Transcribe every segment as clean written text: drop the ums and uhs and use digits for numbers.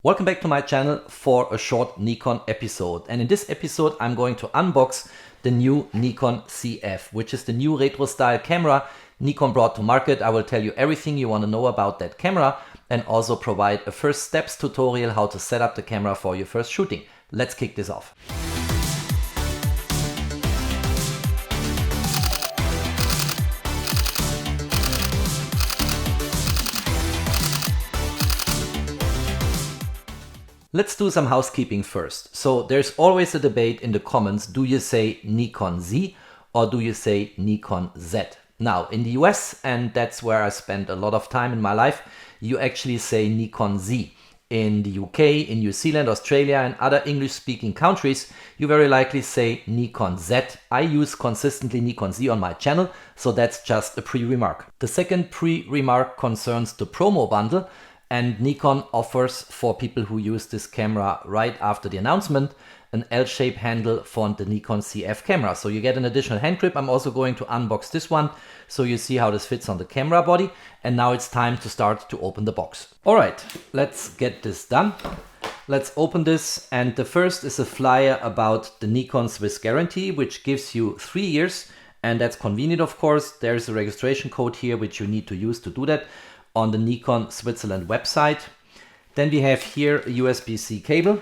Welcome back to my channel for a short Nikon episode, and in this episode I'm going to unbox the new Nikon Zf, which is the new retro style camera Nikon brought to market. I will tell you everything you want to know about that camera and also provide a first steps tutorial how to set up the camera for your first shooting. Let's kick this off. Let's do some housekeeping first. So there's always a debate in the comments, do you say Nikon Z or do you say Nikon Z? Now in the US, and that's where I spent a lot of time in my life, you actually say Nikon Z. In the UK, in New Zealand, Australia and other English speaking countries, you very likely say Nikon Z. I use consistently Nikon Z on my channel, so that's just a pre-remark. The second pre-remark concerns the promo bundle. And Nikon offers, for people who use this camera right after the announcement, an L-shaped handle for the Nikon Zf camera. So you get an additional hand grip. I'm also going to unbox this one so you see how this fits on the camera body. And now it's time to start to open the box. All right, let's get this done. Let's open this. And the first is a flyer about the Nikon Swiss guarantee, which gives you 3 years. And that's convenient, of course. There's a registration code here, which you need to use to do that on the Nikon Switzerland website. Then we have here a USB-C cable,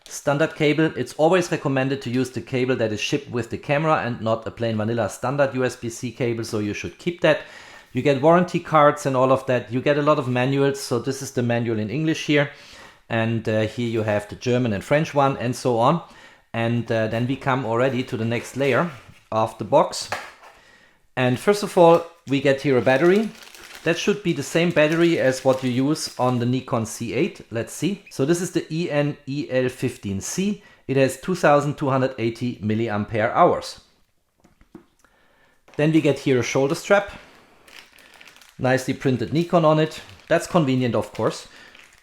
standard cable. It's always recommended to use the cable that is shipped with the camera and not a plain vanilla standard USB-C cable, so you should keep that. You get warranty cards and all of that. You get a lot of manuals, so this is the manual in English here. And here you have the German and French one and so on. And then we come already to the next layer of the box. And first of all, we get here a battery. That should be the same battery as what you use on the Nikon Z8. Let's see. So this is the EN-EL15C. It has 2280 milliampere hours. Then we get here a shoulder strap. Nicely printed Nikon on it. That's convenient, of course.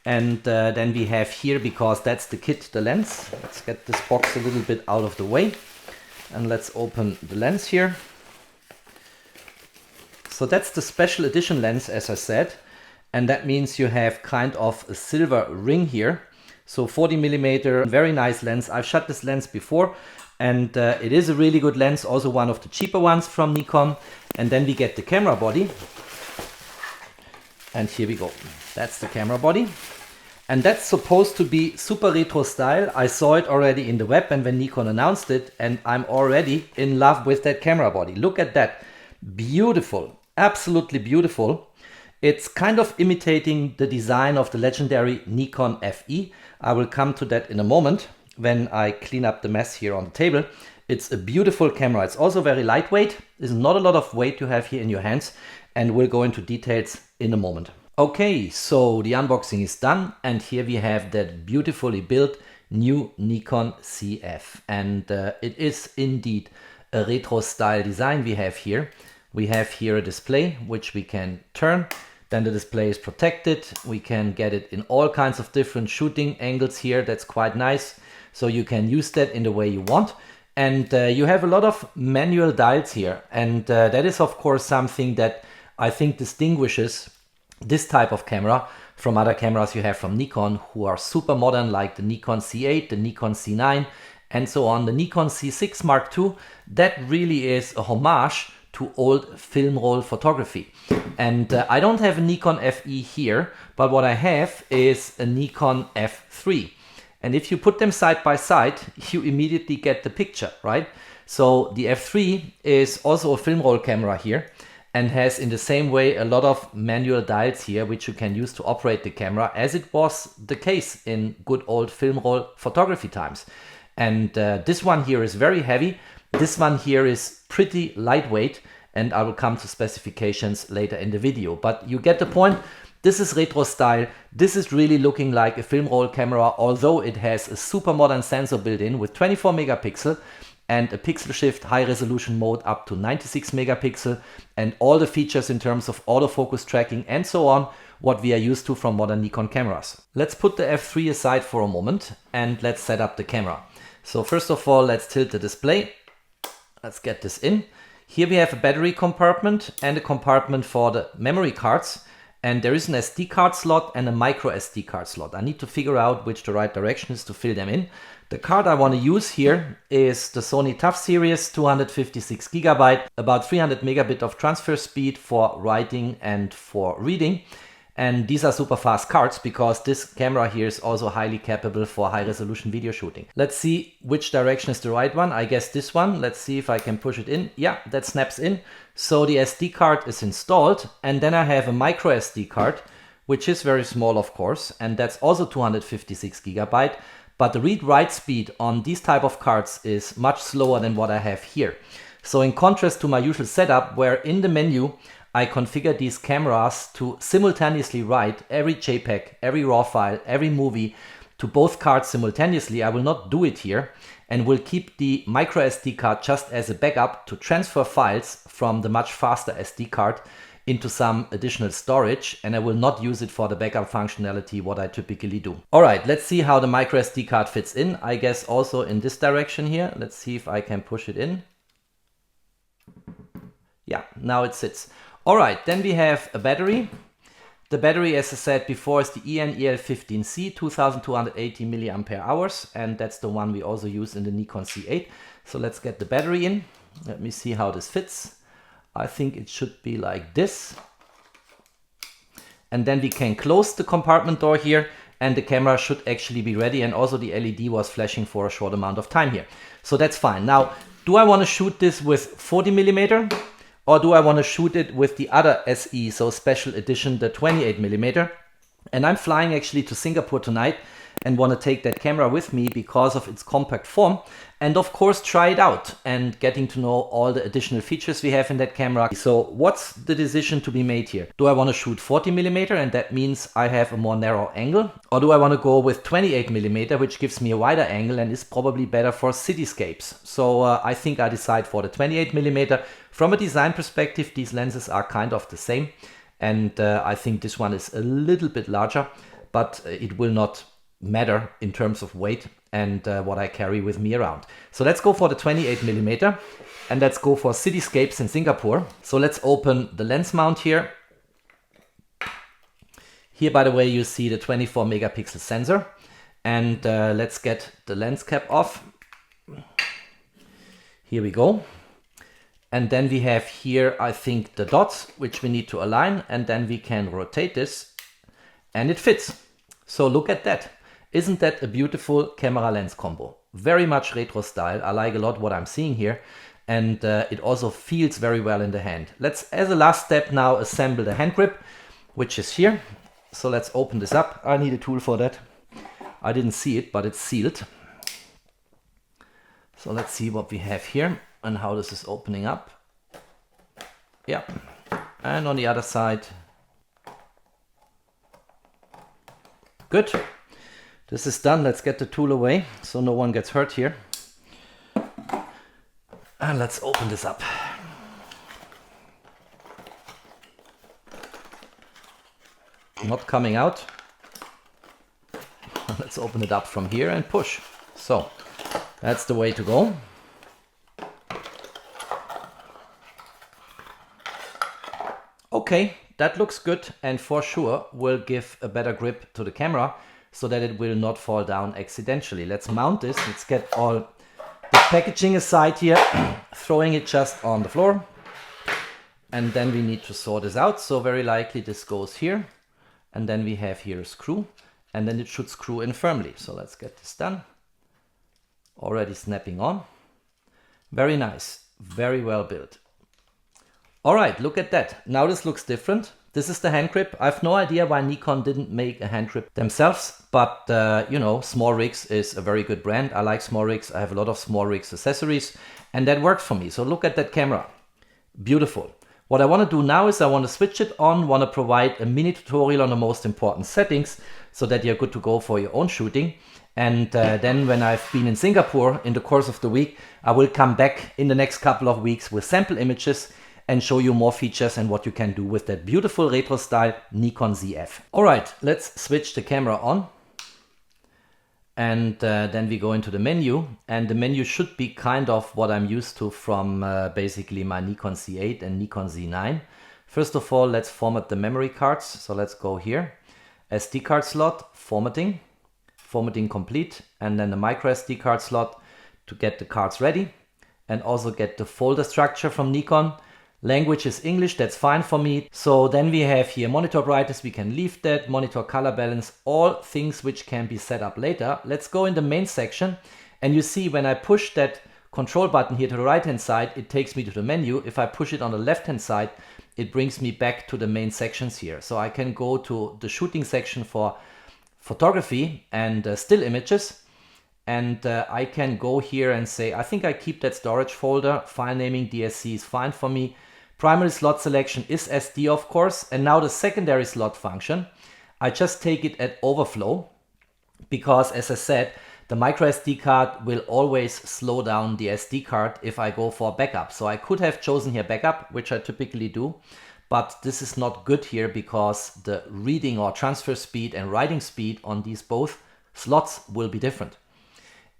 And then we have here, because that's the kit, the lens. Let's get this box a little bit out of the way. And let's open the lens here. So that's the special edition lens, as I said, and that means you have kind of a silver ring here. So 40mm, very nice lens. I've shot this lens before, and it is a really good lens, also one of the cheaper ones from Nikon. And then we get the camera body, and here we go. That's the camera body, and that's supposed to be super retro style. I saw it already in the web and when Nikon announced it, and I'm already in love with that camera body. Look at that, beautiful. Absolutely beautiful. It's kind of imitating the design of the legendary Nikon Fe. I will come to that in a moment when I clean up the mess here on the table. It's a beautiful camera. It's also very lightweight. There's not a lot of weight you have here in your hands, and we'll go into details in a moment. Okay, so the unboxing is done, and here we have that beautifully built new Nikon Zf. And it is indeed a retro style design we have here. We have here a display which we can turn, then the display is protected. We can get it in all kinds of different shooting angles here. That's quite nice. So you can use that in the way you want. And you have a lot of manual dials here. And that is of course something that I think distinguishes this type of camera from other cameras you have from Nikon, who are super modern, like the Nikon Z8, the Nikon Z9 and so on. The Nikon Z6 Mark II, that really is a homage to old film roll photography. And I don't have a Nikon Fe here, but what I have is a Nikon F3. And if you put them side by side, you immediately get the picture, right? So the F3 is also a film roll camera here and has in the same way a lot of manual dials here, which you can use to operate the camera, as it was the case in good old film roll photography times. And this one here is very heavy. This one here is pretty lightweight, and I will come to specifications later in the video. But you get the point. This is retro style. This is really looking like a film roll camera, although it has a super modern sensor built in with 24 megapixel and a pixel shift high resolution mode up to 96 megapixel and all the features in terms of autofocus tracking and so on, what we are used to from modern Nikon cameras. Let's put the F3 aside for a moment and let's set up the camera. So first of all, let's tilt the display. Let's get this in. Here we have a battery compartment and a compartment for the memory cards. and there is an SD card slot and a micro SD card slot. I need to figure out which the right direction is to fill them in. The card I want to use here is the Sony TUF series, 256 GB, about 300 megabit of transfer speed for writing and for reading. And these are super fast cards because this camera here is also highly capable for high resolution video shooting. Let's see which direction is the right one. I guess this one. Let's see if I can push it in. Yeah, that snaps in. So the SD card is installed, and then I have a micro SD card, which is very small, of course, and that's also 256 GB. But the read-write speed on these type of cards is much slower than what I have here. So in contrast to my usual setup, where in the menu I configure these cameras to simultaneously write every JPEG, every RAW file, every movie to both cards simultaneously, I will not do it here, and will keep the micro SD card just as a backup to transfer files from the much faster SD card into some additional storage, and I will not use it for the backup functionality what I typically do. All right, let's see how the micro SD card fits in. I guess also in this direction here. Let's see if I can push it in. Yeah, now it sits. All right, then we have a battery. The battery, as I said before, is the EN-EL15C, 2280 milliampere hours, and that's the one we also use in the Nikon Z8. So let's get the battery in. Let me see how this fits. I think it should be like this. And then we can close the compartment door here, and the camera should actually be ready. And also the LED was flashing for a short amount of time here. So that's fine. Now, do I want to shoot this with 40 millimeter? Or do I want to shoot it with the other SE, so special edition, the 28 millimeter? And I'm flying actually to Singapore tonight and want to take that camera with me because of its compact form, and of course try it out and getting to know all the additional features we have in that camera. So what's the decision to be made here? Do I want to shoot 40 millimeter, and that means I have a more narrow angle? Or do I want to go with 28 millimeter, which gives me a wider angle and is probably better for cityscapes? So I think I decide for the 28 millimeter. From a design perspective, these lenses are kind of the same, and I think this one is a little bit larger, but it will not matter in terms of weight and what I carry with me around. So let's go for the 28 millimeter, and let's go for cityscapes in Singapore. So let's open the lens mount here. Here, by the way, you see the 24 megapixel sensor, and let's get the lens cap off. Here we go. And then we have here, I think, the dots, which we need to align, and then we can rotate this, and it fits. So look at that. Isn't that a beautiful camera lens combo? Very much retro style. I like a lot what I'm seeing here, and it also feels very well in the hand. Let's, as a last step now, assemble the hand grip, which is here. So let's open this up. I need a tool for that. I didn't see it, but it's sealed. So let's see what we have here and how this is opening up. Yeah, and on the other side. Good. This is done. Let's get the tool away so no one gets hurt here. And let's open this up. Not coming out. Let's open it up from here and push. So that's the way to go. Okay, that looks good, and for sure will give a better grip to the camera so that it will not fall down accidentally. Let's mount this. Let's get all the packaging aside here, throwing it just on the floor. And then we need to sort this out. So very likely this goes here. And then we have here a screw, and then it should screw in firmly. So let's get this done. Already snapping on. Very nice. Very well built. All right, look at that. Now this looks different. This is the hand grip. I have no idea why Nikon didn't make a hand grip themselves, but you know, SmallRig is a very good brand. I like SmallRig. I have a lot of SmallRig accessories, and that works for me. So look at that camera. Beautiful. What I want to do now is I want to switch it on, want to provide a mini tutorial on the most important settings so that you're good to go for your own shooting. And then when I've been in Singapore in the course of the week, I will come back in the next couple of weeks with sample images and show you more features and what you can do with that beautiful retro style Nikon Zf. All right, let's switch the camera on. And then we go into the menu, and the menu should be kind of what I'm used to from basically my Nikon Z8 and Nikon Z9. First of all, let's format the memory cards. So let's go here, SD card slot, formatting complete, and then the micro SD card slot to get the cards ready and also get the folder structure from Nikon. Language is English, that's fine for me. So then we have here monitor brightness, we can leave that, monitor color balance, all things which can be set up later. Let's go in the main section, and you see when I push that control button here to the right hand side, it takes me to the menu. If I push it on the left hand side, it brings me back to the main sections here. So I can go to the shooting section for photography and still images. And I can go here and say, I think I keep that storage folder. File naming DSC is fine for me. Primary slot selection is SD, of course. And now the secondary slot function, I just take it at overflow because, as I said, the micro SD card will always slow down the SD card if I go for backup. So I could have chosen here backup, which I typically do, but this is not good here because the reading or transfer speed and writing speed on these both slots will be different.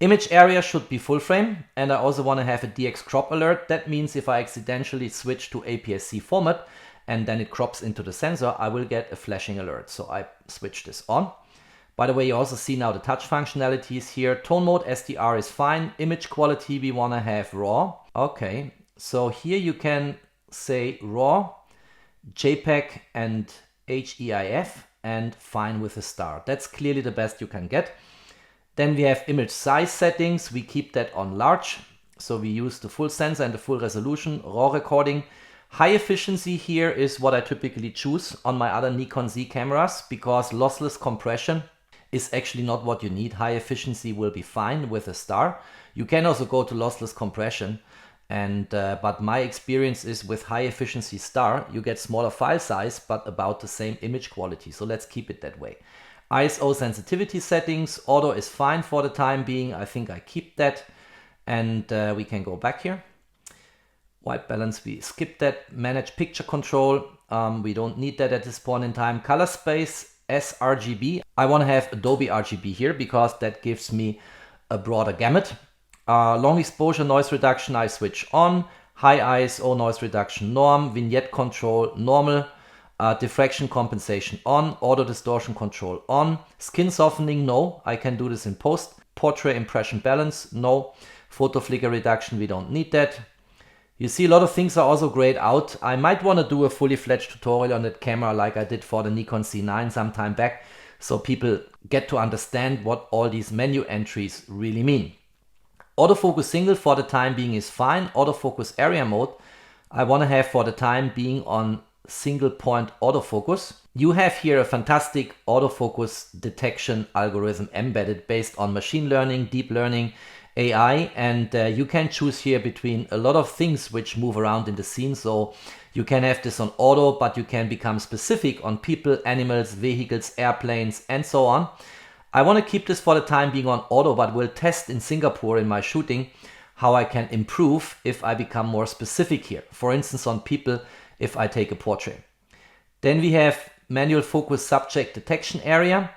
Image area should be full frame, and I also want to have a DX crop alert. That means if I accidentally switch to APS-C format and then it crops into the sensor, I will get a flashing alert. So I switch this on. By the way, you also see now the touch functionalities here. Tone mode SDR is fine. Image quality we want to have RAW. Okay, so here you can say RAW, JPEG and HEIF and fine with a star. That's clearly the best you can get. Then we have image size settings. We keep that on large. So we use the full sensor and the full resolution, RAW recording. High efficiency here is what I typically choose on my other Nikon Z cameras because lossless compression is actually not what you need. High efficiency will be fine with a star. You can also go to lossless compression, and but my experience is with high efficiency star, you get smaller file size, but about the same image quality. So let's keep it that way. ISO sensitivity settings, auto is fine for the time being. I think I keep that, and we can go back here. White balance, we skip that. Manage picture control, we don't need that at this point in time. Color space, sRGB. I want to have Adobe RGB here because that gives me a broader gamut. Long exposure noise reduction I switch on. High ISO noise reduction norm. Vignette control normal. Diffraction compensation on. Auto distortion control on. Skin softening, no. I can do this in post. Portrait impression balance, no. Photo flicker reduction, we don't need that. You see a lot of things are also grayed out. I might want to do a fully fledged tutorial on that camera like I did for the Nikon Z9 some time back, so people get to understand what all these menu entries really mean. Autofocus single for the time being is fine. Autofocus area mode I want to have for the time being on single point autofocus. You have here a fantastic autofocus detection algorithm embedded based on machine learning, deep learning, AI, and you can choose here between a lot of things which move around in the scene. So you can have this on auto, but you can become specific on people, animals, vehicles, airplanes, and so on. I want to keep this for the time being on auto, but will test in Singapore in my shooting how I can improve if I become more specific here. For instance, on people, if I take a portrait. Then we have manual focus subject detection area.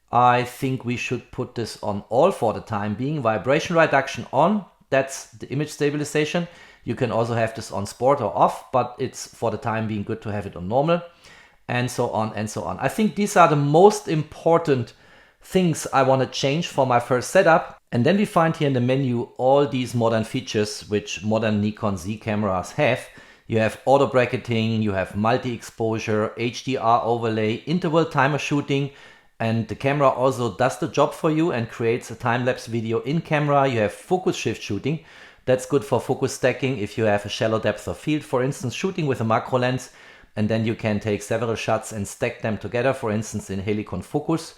I think we should put this on all for the time being. Vibration reduction on, that's the image stabilization. You can also have this on sport or off, but it's for the time being good to have it on normal, and so on and so on. I think these are the most important things I want to change for my first setup. And then we find here in the menu all these modern features which modern Nikon Z cameras have. You have auto bracketing, you have multi-exposure, HDR overlay, interval timer shooting, and the camera also does the job for you and creates a time-lapse video in camera. You have focus shift shooting. That's good for focus stacking if you have a shallow depth of field, for instance, shooting with a macro lens, and then you can take several shots and stack them together, for instance, in helicon focus.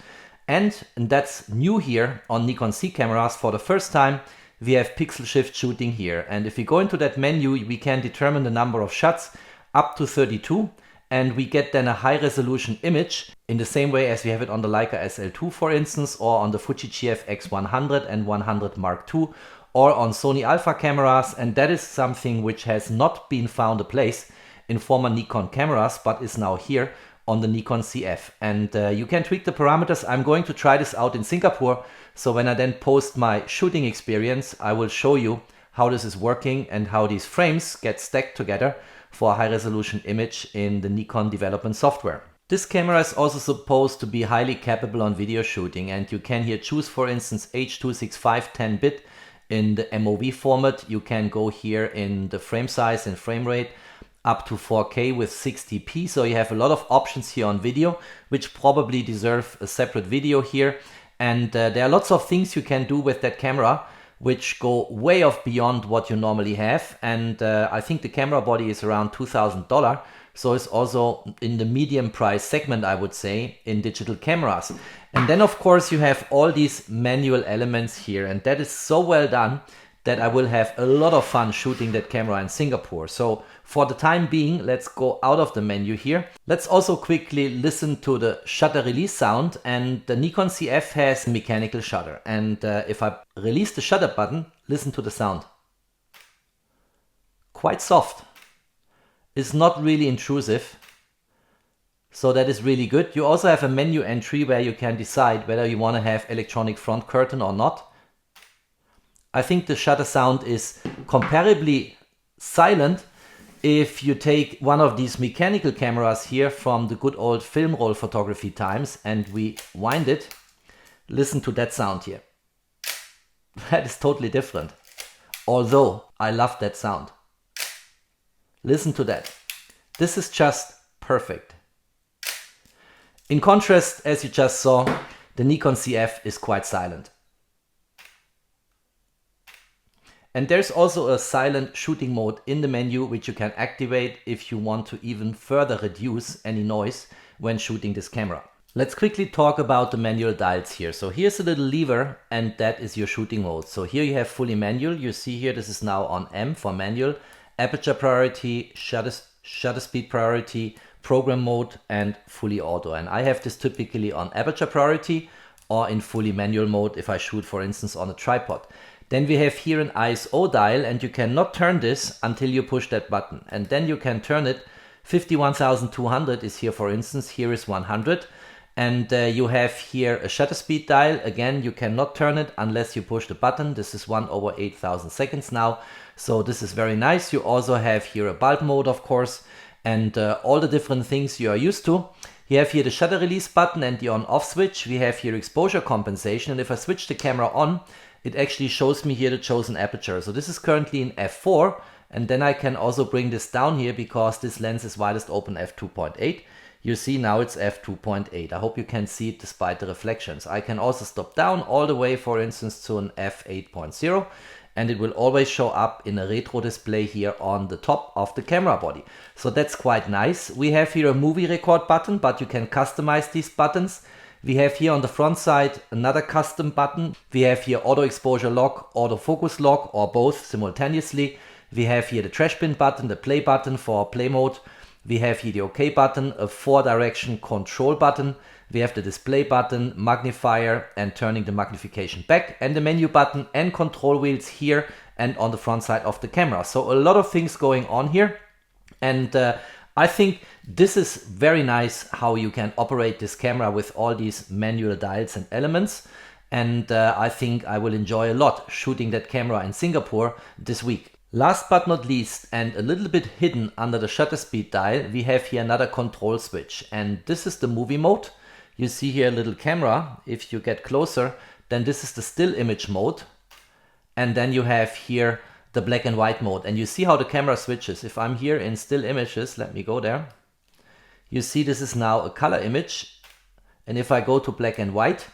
And that's new here on Nikon Z cameras for the first time. We have pixel shift shooting here. And if we go into that menu, we can determine the number of shots up to 32. And we get then a high resolution image in the same way as we have it on the Leica SL2, for instance, or on the Fuji GF X100 and 100 Mark II, or on Sony Alpha cameras. And that is something which has not been found a place in former Nikon cameras, but is now here on the Nikon Zf. And you can tweak the parameters. I'm going to try this out in Singapore. So when I then post my shooting experience, I will show you how this is working and how these frames get stacked together for a high resolution image in the Nikon development software. This camera is also supposed to be highly capable on video shooting, and you can here choose, for instance, H.265 10-bit in the MOV format. You can go here in the frame size and frame rate up to 4K with 60p. So you have a lot of options here on video, which probably deserve a separate video here. And there are lots of things you can do with that camera, which go way off beyond what you normally have. And I think the camera body is around $2,000. So it's also in the medium price segment, I would say, in digital cameras. And then of course you have all these manual elements here, and that is so well done that I will have a lot of fun shooting that camera in Singapore. So for the time being, let's go out of the menu here. Let's also quickly listen to the shutter release sound, and the Nikon Zf has a mechanical shutter. And if I release the shutter button, listen to the sound. Quite soft. It's not really intrusive. So that is really good. You also have a menu entry where you can decide whether you want to have electronic front curtain or not. I think the shutter sound is comparably silent if you take one of these mechanical cameras here from the good old film roll photography times and we wind it. Listen to that sound here. That is totally different. Although I love that sound. Listen to that. This is just perfect. In contrast, as you just saw, the Nikon Zf is quite silent. And there's also a silent shooting mode in the menu, which you can activate if you want to even further reduce any noise when shooting this camera. Let's quickly talk about the manual dials here. So here's a little lever, and that is your shooting mode. So here you have fully manual. You see here, this is now on M for manual, aperture priority, shutter speed priority, program mode, and fully auto. And I have this typically on aperture priority or in fully manual mode if I shoot, for instance, on a tripod. Then we have here an ISO dial, and you cannot turn this until you push that button. And then you can turn it. 51,200 is here, for instance. Here is 100. And you have here a shutter speed dial. Again, you cannot turn it unless you push the button. This is 1/8,000 seconds now. So this is very nice. You also have here a bulb mode, of course, and all the different things you are used to. You have here the shutter release button and the on-off switch. We have here exposure compensation. And if I switch the camera on, it actually shows me here the chosen aperture. So this is currently in f4, and then I can also bring this down here because this lens is widest open f2.8. You see now it's f2.8. I hope you can see it despite the reflections. I can also stop down all the way, for instance, to an f8.0, and it will always show up in a retro display here on the top of the camera body. So that's quite nice. We have here a movie record button, but you can customize these buttons. We have here on the front side another custom button. We have here auto exposure lock, auto focus lock, or both simultaneously. We have here the trash bin button, the play button for play mode. We have here the OK button, a 4-direction control button. We have the display button, magnifier, and turning the magnification back, and the menu button and control wheels here and on the front side of the camera. So a lot of things going on here. And I think this is very nice how you can operate this camera with all these manual dials and elements. And I think I will enjoy a lot shooting that camera in Singapore this week. Last but not least, and a little bit hidden under the shutter speed dial, we have here another control switch. And this is the movie mode. You see here a little camera. If you get closer, then this is the still image mode. And then you have here the black and white mode, and you see how the camera switches. If I'm here in still images, let me go there. You see this is now a color image, and if I go to black and white,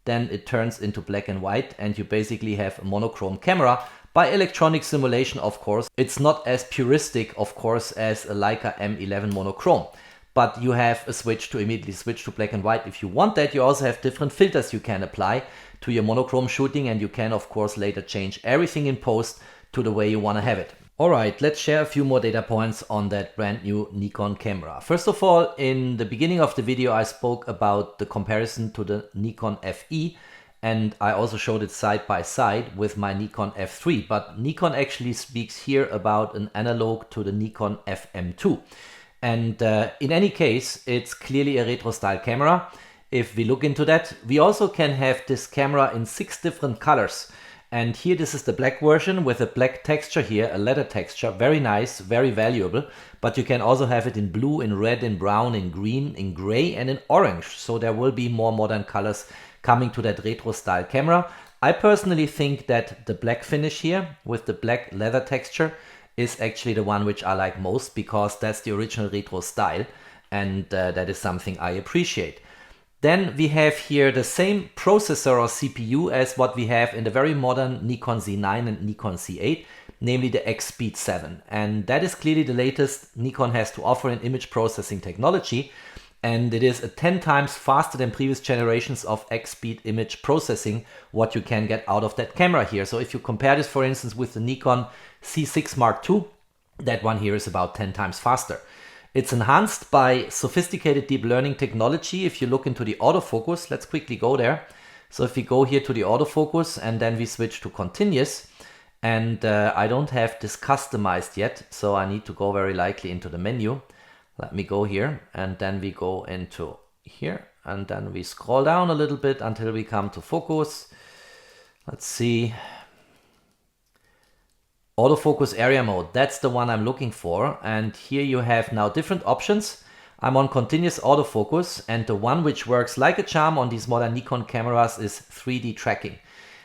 then it turns into black and white, and you basically have a monochrome camera by electronic simulation, of course. It's not as puristic, of course, as a Leica M11 monochrome, but you have a switch to immediately switch to black and white if you want that. You also have different filters you can apply to your monochrome shooting, and you can, of course, later change everything in post to the way you want to have it. Alright, let's share a few more data points on that brand new Nikon camera. First of all, in the beginning of the video I spoke about the comparison to the Nikon FE, and I also showed it side by side with my Nikon F3, but Nikon actually speaks here about an analog to the Nikon FM2. And in any case, it's clearly a retro style camera. If we look into that, we also can have this camera in 6 different colors. And here, this is the black version with a black texture here, a leather texture, very nice, very valuable. But you can also have it in blue, in red, in brown, in green, in gray, and in orange. So there will be more modern colors coming to that retro style camera. I personally think that the black finish here with the black leather texture is actually the one which I like most, because that's the original retro style, and that is something I appreciate. Then we have here the same processor or CPU as what we have in the very modern Nikon Z9 and Nikon Z8, namely the X-Speed 7. And that is clearly the latest Nikon has to offer in image processing technology. And it is 10 times faster than previous generations of X-Speed image processing, what you can get out of that camera here. So if you compare this, for instance, with the Nikon C6 Mark II, that one here is about 10 times faster. It's enhanced by sophisticated deep learning technology. If you look into the autofocus, let's quickly go there. So if we go here to the autofocus and then we switch to continuous, and I don't have this customized yet, so I need to go very likely into the menu. Let me go here, and then we go into here, and then we scroll down a little bit until we come to focus. Let's see. Autofocus area mode, that's the one I'm looking for. And here you have now different options. I'm on continuous autofocus, and the one which works like a charm on these modern Nikon cameras is 3D tracking.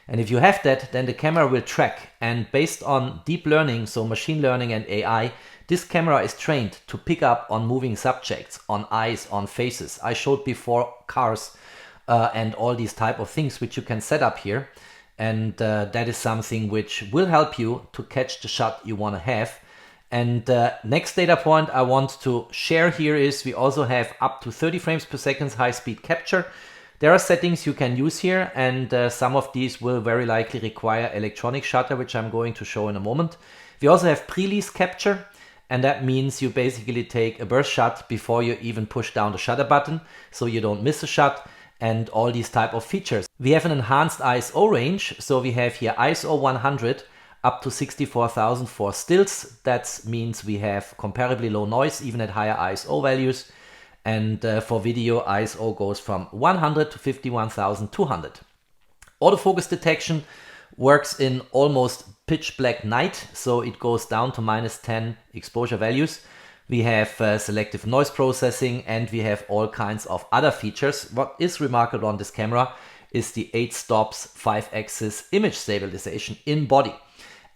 And if you have that, then the camera will track. And based on deep learning, so machine learning and AI, this camera is trained to pick up on moving subjects, on eyes, on faces. I showed before cars and all these type of things which you can set up here. And that is something which will help you to catch the shot you want to have. And next data point I want to share here is we also have up to 30 frames per second high-speed capture. There are settings you can use here, and some of these will very likely require electronic shutter, which I'm going to show in a moment. We also have pre-release capture, and that means you basically take a burst shot before you even push down the shutter button, so you don't miss a shot. And all these type of features. We have an enhanced ISO range, so we have here ISO 100 up to 64,000 for stills. That means we have comparably low noise even at higher ISO values. And for video, ISO goes from 100 to 51,200. Autofocus detection works in almost pitch black night, so it goes down to -10 exposure values. We have selective noise processing, and we have all kinds of other features. What is remarkable on this camera is the 8 stops 5-axis image stabilization in body.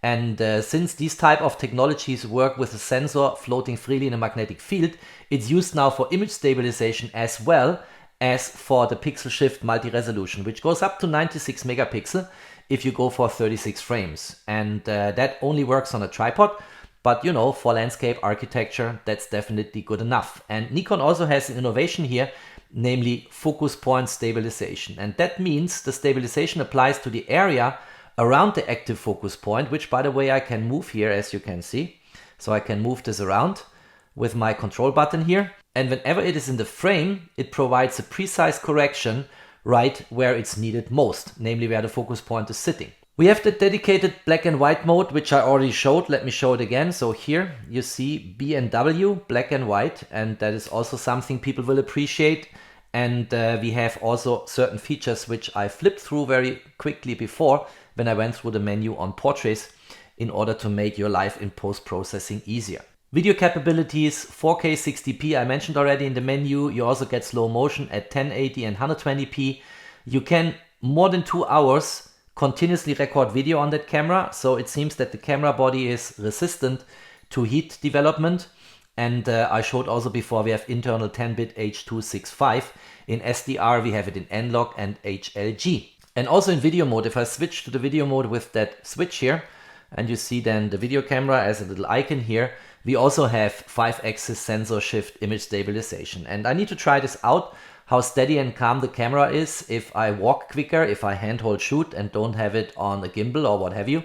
And since these type of technologies work with a sensor floating freely in a magnetic field, it's used now for image stabilization as well as for the pixel shift multi-resolution, which goes up to 96 megapixel if you go for 36 frames. And that only works on a tripod. But you know, for landscape architecture, that's definitely good enough. And Nikon also has an innovation here, namely focus point stabilization. And that means the stabilization applies to the area around the active focus point, which by the way, I can move here, as you can see. So I can move this around with my control button here. And whenever it is in the frame, it provides a precise correction right where it's needed most, namely where the focus point is sitting. We have the dedicated black and white mode, which I already showed. Let me show it again. So here you see B and W, black and white, and that is also something people will appreciate. And we have also certain features which I flipped through very quickly before when I went through the menu on portraits in order to make your life in post-processing easier. Video capabilities, 4K 60p, I mentioned already in the menu. You also get slow motion at 1080 and 120p. You can more than 2 hours continuously record video on that camera, so it seems that the camera body is resistant to heat development. And I showed also before we have internal 10-bit H.265. In SDR we have it in analogue and HLG. And also in video mode, if I switch to the video mode with that switch here, and you see then the video camera as a little icon here, we also have 5-axis sensor shift image stabilization. And I need to try this out, how steady and calm the camera is if I walk quicker, if I handhold shoot and don't have it on a gimbal or what have you.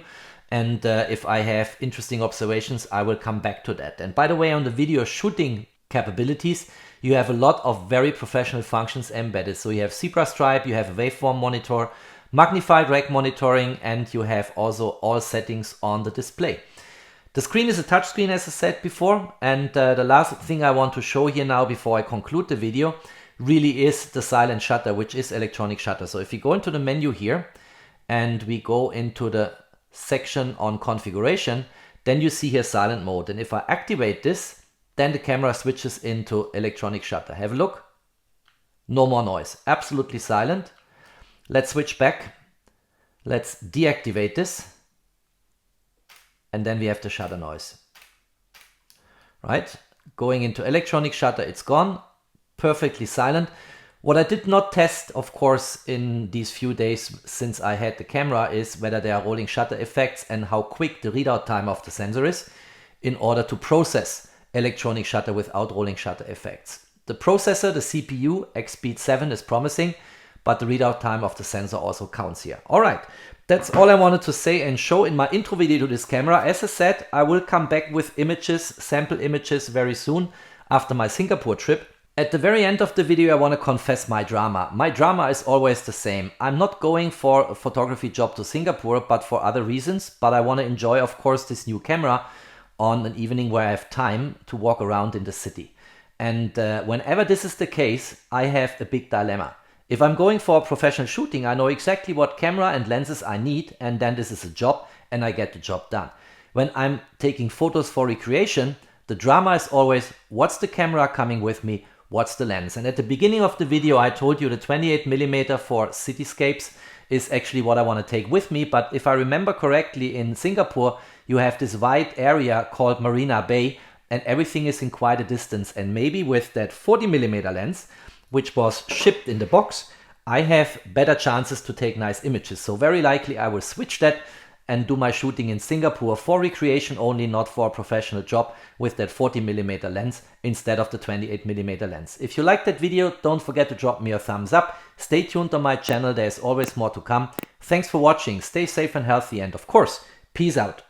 And if I have interesting observations, I will come back to that. And by the way, on the video shooting capabilities, you have a lot of very professional functions embedded. So you have zebra stripe, you have a waveform monitor, magnified rec monitoring, and you have also all settings on the display. The screen is a touchscreen, as I said before. And the last thing I want to show here now before I conclude the video really is the silent shutter, which is electronic shutter. So if you go into the menu here and we go into the section on configuration, then you see here silent mode. And if I activate this, then the camera switches into electronic shutter. Have a look. No more noise. Absolutely silent. Let's switch back. Let's deactivate this. And then we have the shutter noise. Right? Going into electronic shutter, it's gone. Perfectly silent. What I did not test, of course, in these few days since I had the camera is whether there are rolling shutter effects and how quick the readout time of the sensor is in order to process electronic shutter without rolling shutter effects. The processor, the CPU, X-Speed 7 is promising, but the readout time of the sensor also counts here. All right, that's all I wanted to say and show in my intro video to this camera. As I said, I will come back with images, sample images very soon after my Singapore trip. At the very end of the video, I want to confess my drama. My drama is always the same. I'm not going for a photography job to Singapore, but for other reasons. But I want to enjoy, of course, this new camera on an evening where I have time to walk around in the city. And whenever this is the case, I have a big dilemma. If I'm going for professional shooting, I know exactly what camera and lenses I need, and then this is a job, and I get the job done. When I'm taking photos for recreation, the drama is always, what's the camera coming with me? What's the lens? And at the beginning of the video, I told you the 28mm for cityscapes is actually what I want to take with me. But if I remember correctly, in Singapore, you have this wide area called Marina Bay, and everything is in quite a distance. And maybe with that 40mm lens, which was shipped in the box, I have better chances to take nice images. So very likely I will switch that and do my shooting in Singapore for recreation only, not for a professional job, with that 40mm lens instead of the 28mm lens. If you liked that video, don't forget to drop me a thumbs up. Stay tuned on my channel, there's always more to come. Thanks for watching, stay safe and healthy, and of course, peace out.